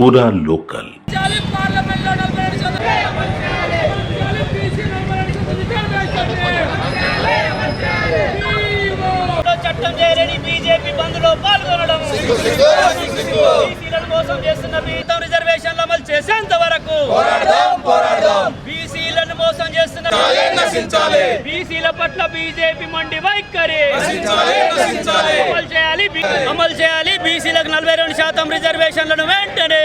पूरा लोकल। చట్టం చేయలేని బీజేపీ బంద్లో పాల్గొనడం, బీసీలను మోసం చేస్తున్న రిజర్వేషన్లు అమలు చేసేంత వరకు బీసీలను మోసం చేస్తున్న బీసీల పట్ల బీజేపీ మండి వైఖరి అమలు చేయాలి. బీసీలకు 42% రిజర్వేషన్లను వెంటనే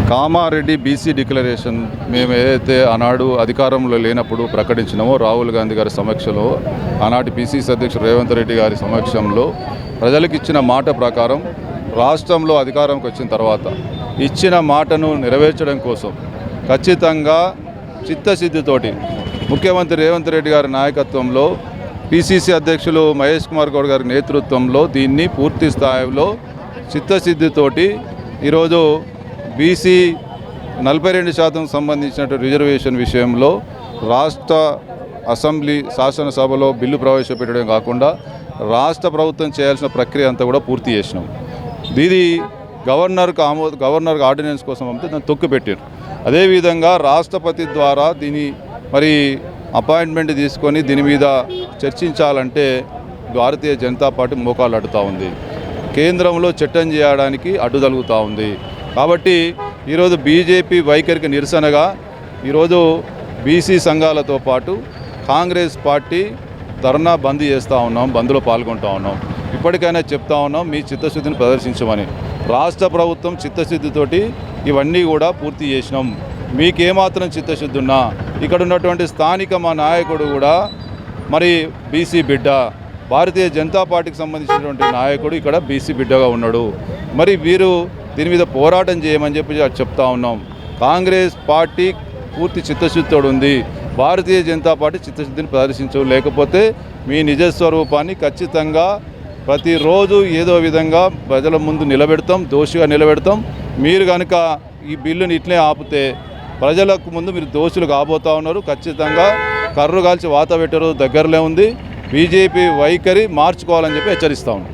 కామారెడ్డి బీసీ డిక్లరేషన్ మేము ఏదైతే ఆనాడు అధికారంలో లేనప్పుడు ప్రకటించినామో రాహుల్ గాంధీ గారి సమక్షంలో, ఆనాటి పిసిసి అధ్యక్షుడు రేవంత్ రెడ్డి గారి సమక్షంలో ప్రజలకు ఇచ్చిన మాట ప్రకారం రాష్ట్రంలో అధికారంకి వచ్చిన తర్వాత ఇచ్చిన మాటను నెరవేర్చడం కోసం ఖచ్చితంగా చిత్తశుద్ధితోటి ముఖ్యమంత్రి రేవంత్ రెడ్డి గారి నాయకత్వంలో పిసిసి అధ్యక్షులు మహేష్ కుమార్ గౌడ్ గారి నేతృత్వంలో దీన్ని పూర్తి స్థాయిలో చిత్తశుద్ధితోటి ఈరోజు బీసీ 42% సంబంధించిన రిజర్వేషన్ విషయంలో రాష్ట్ర అసెంబ్లీ శాసనసభలో బిల్లు ప్రవేశపెట్టడం కాకుండా రాష్ట్ర ప్రభుత్వం చేయాల్సిన ప్రక్రియ అంతా కూడా పూర్తి చేసినాం. ఇది గవర్నర్కి ఆర్డినెన్స్ కోసం పంపితే దాన్ని తొక్కిపెట్టారు. అదేవిధంగా రాష్ట్రపతి ద్వారా దీని మరి అపాయింట్మెంట్ తీసుకొని దీని మీద చర్చించాలంటే భారతీయ జనతా పార్టీ మోకాలు అడ్డుతూ ఉంది. కేంద్రంలో చట్టం చేయడానికి అడ్డు తగులుతూ ఉంది. కాబట్టి ఈరోజు బీజేపీ వైఖరికి నిరసనగా ఈరోజు బీసీ సంఘాలతో పాటు కాంగ్రెస్ పార్టీ ధర్నా బంద్ చేస్తూ ఉన్నాం, బంద్లో పాల్గొంటూ ఉన్నాం. ఇప్పటికైనా చెప్తా ఉన్నాం, మీ చిత్తశుద్ధిని ప్రదర్శించమని. రాష్ట్ర ప్రభుత్వం చిత్తశుద్ధితోటి ఇవన్నీ కూడా పూర్తి చేసినాం. మీకేమాత్రం చిత్తశుద్ధి ఉన్నా ఇక్కడ ఉన్నటువంటి స్థానిక మా నాయకుడు కూడా మరి బీసీ బిడ్డ, భారతీయ జనతా పార్టీకి సంబంధించినటువంటి నాయకుడు ఇక్కడ బీసీ బిడ్డగా ఉన్నాడు. మరి వీరు దీని మీద పోరాటం చేయమని చెప్పి చెప్తా ఉన్నాం. కాంగ్రెస్ పార్టీ పూర్తి చిత్తశుద్ధితో ఉంది, భారతీయ జనతా పార్టీ చిత్తశుద్ధిని ప్రదర్శించవు. లేకపోతే మీ నిజస్వరూపాన్ని ఖచ్చితంగా ప్రతిరోజు ఏదో విధంగా ప్రజల ముందు నిలబెడతాం, దోషిగా నిలబెడతాం. మీరు కనుక ఈ బిల్లుని ఇట్లే ఆపితే ప్రజలకు ముందు మీరు దోషులు కాబోతూ ఉన్నారు. ఖచ్చితంగా కర్రు కాల్చి వాత పెట్టరు దగ్గరలో ఉంది. బీజేపీ వైఖరి మార్చుకోవాలని చెప్పి హెచ్చరిస్తా ఉన్నాం.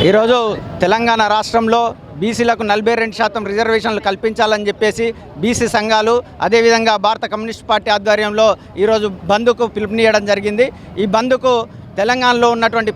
ఈరోజు తెలంగాణ రాష్ట్రంలో బీసీలకు 42% రిజర్వేషన్లు కల్పించాలని చెప్పేసి బీసీ సంఘాలు, అదేవిధంగా భారత కమ్యూనిస్ట్ పార్టీ ఆధ్వర్యంలో ఈరోజు బంద్కు పిలుపునియడం జరిగింది. ఈ బంద్కు తెలంగాణలో ఉన్నటువంటి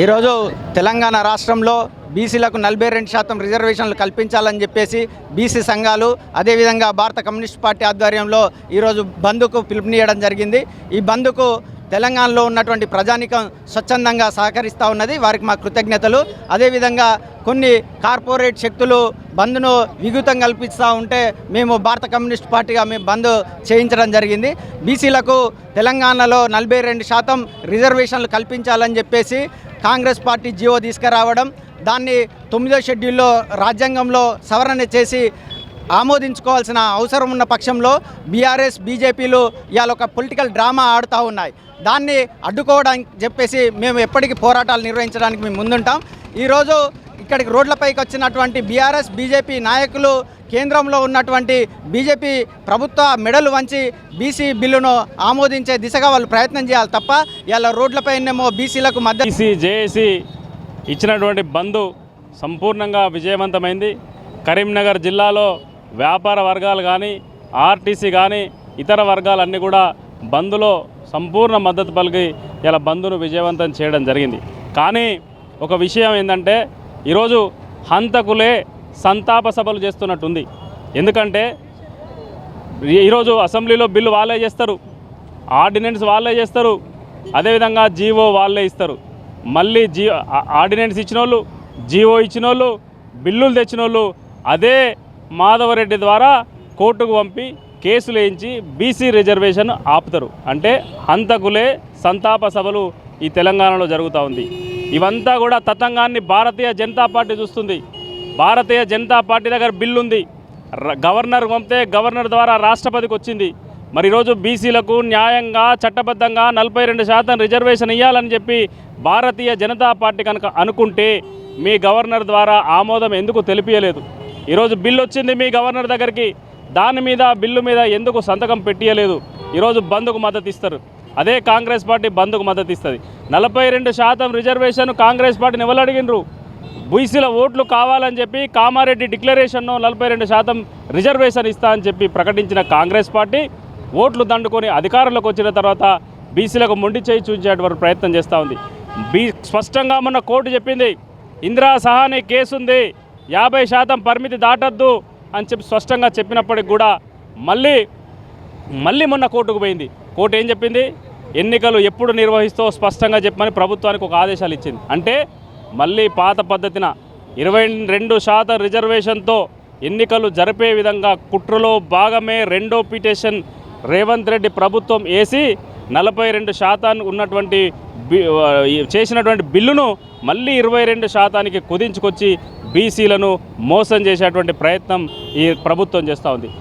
ఈరోజు తెలంగాణ రాష్ట్రంలో బీసీలకు 42% రిజర్వేషన్లు కల్పించాలని చెప్పేసి బీసీ సంఘాలు, అదేవిధంగా భారత కమ్యూనిస్ట్ పార్టీ ఆధ్వర్యంలో ఈరోజు బంద్కు పిలుపునియడం జరిగింది. ఈ బంద్కు తెలంగాణలో ఉన్నటువంటి ప్రజానికం స్వచ్ఛందంగా సహకరిస్తూ ఉన్నది, వారికి మా కృతజ్ఞతలు. అదేవిధంగా కొన్ని కార్పొరేట్ శక్తులు బంద్ను విఘాతం కల్పిస్తూ ఉంటే మేము భారత కమ్యూనిస్ట్ పార్టీగా మేము బంద్ చేయించడం జరిగింది. బీసీలకు తెలంగాణలో 42% రిజర్వేషన్లు కల్పించాలని చెప్పేసి కాంగ్రెస్ పార్టీ జీవో తీసుకురావడం, దాన్ని 9వ షెడ్యూల్లో రాజ్యాంగంలో సవరణ చేసి ఆమోదించుకోవాల్సిన అవసరం ఉన్న పక్షంలో బీఆర్ఎస్ బీజేపీలు ఇవాళ ఒక పొలిటికల్ డ్రామా ఆడుతూ ఉన్నాయి. దాన్ని అడ్డుకోవడానికి చెప్పేసి మేము ఎప్పటికీ పోరాటాలు నిర్వహించడానికి మేము ముందుంటాం. ఈరోజు ఇక్కడికి రోడ్లపైకి వచ్చినటువంటి బీఆర్ఎస్ బీజేపీ నాయకులు కేంద్రంలో ఉన్నటువంటి బీజేపీ ప్రభుత్వ మెడలు వంచి బీసీ బిల్లును ఆమోదించే దిశగా వాళ్ళు ప్రయత్నం చేయాలి తప్ప ఇలా రోడ్లపైనేమో బీసీలకు మద్దతు. బీసీ జేఏసీ ఇచ్చినటువంటి బంద్ సంపూర్ణంగా విజయవంతమైంది. కరీంనగర్ జిల్లాలో వ్యాపార వర్గాలు కానీ, ఆర్టీసీ కానీ, ఇతర వర్గాలన్నీ కూడా బంద్లో సంపూర్ణ మద్దతు పలికి ఇలా బంద్ను విజయవంతం చేయడం జరిగింది. కానీ ఒక విషయం ఏంటంటే ఈరోజు హంతకులే సంతాప సభలు చేస్తున్నట్టుంది. ఎందుకంటే ఈరోజు అసెంబ్లీలో బిల్లు వాళ్ళే చేస్తారు, ఆర్డినెన్స్ వాళ్ళే చేస్తారు, అదేవిధంగా జీవో వాళ్ళే ఇస్తారు. మళ్ళీ ఆర్డినెన్స్ ఇచ్చిన వాళ్ళు, జీవో ఇచ్చిన వాళ్ళు, బిల్లులు తెచ్చిన వాళ్ళు అదే మాధవరెడ్డి ద్వారా కోర్టుకు పంపి కేసులు వేయించి బీసీ రిజర్వేషన్ ఆపుతారు. అంటే హంతకులే సంతాప సభలు ఈ తెలంగాణలో జరుగుతూ ఉంది. ఇవంతా కూడా తతంగాన్ని భారతీయ జనతా పార్టీ చూస్తుంది. భారతీయ జనతా పార్టీ దగ్గర బిల్లు ఉంది, గవర్నర్ పంపితే గవర్నర్ ద్వారా రాష్ట్రపతికి వచ్చింది. మరి ఈరోజు బీసీలకు న్యాయంగా చట్టబద్ధంగా 42% రిజర్వేషన్ ఇవ్వాలని చెప్పి భారతీయ జనతా పార్టీ కనుక అనుకుంటే మీ గవర్నర్ ద్వారా ఆమోదం ఎందుకు తెలిపియలేదు? ఈరోజు బిల్లు వచ్చింది మీ గవర్నర్ దగ్గరికి, దాని మీద బిల్లు మీద ఎందుకు సంతకం పెట్టియలేదు? ఈరోజు బంద్కు మద్దతు ఇస్తారు. అదే కాంగ్రెస్ పార్టీ బంద్కు మద్దతు ఇస్తుంది. 42% రిజర్వేషన్ కాంగ్రెస్ పార్టీని ఎవరు అడిగినరు? బీసీల ఓట్లు కావాలని చెప్పి కామారెడ్డి డిక్లరేషన్ను 42% రిజర్వేషన్ ఇస్తా అని చెప్పి ప్రకటించిన కాంగ్రెస్ పార్టీ ఓట్లు దండుకొని అధికారంలోకి వచ్చిన తర్వాత బీసీలకు మొండి చేయి చూపించేటువంటి ప్రయత్నం చేస్తూ ఉంది. స్పష్టంగా మొన్న కోర్టు చెప్పింది, ఇందిరా సహాని కేసు ఉంది, 50% పరిమితి దాటద్దు అని చెప్పి స్పష్టంగా చెప్పినప్పటికి కూడా మళ్ళీ మొన్న కోర్టుకు పోయింది. కోర్టు ఏం చెప్పింది, ఎన్నికలు ఎప్పుడు నిర్వహిస్తో స్పష్టంగా చెప్పమని ప్రభుత్వానికి ఒక ఆదేశాలు ఇచ్చింది. అంటే మళ్ళీ పాత పద్ధతిన 22% రిజర్వేషన్తో ఎన్నికలు జరిపే విధంగా కుట్రలో భాగమే రెండో పిటిషన్ రేవంత్ రెడ్డి ప్రభుత్వం వేసి 42% ఉన్నటువంటి చేసినటువంటి బిల్లును మళ్ళీ 22%కి కుదించుకొచ్చి బీసీలను మోసం చేసేటువంటి ప్రయత్నం ఈ ప్రభుత్వం చేస్తూ ఉంది.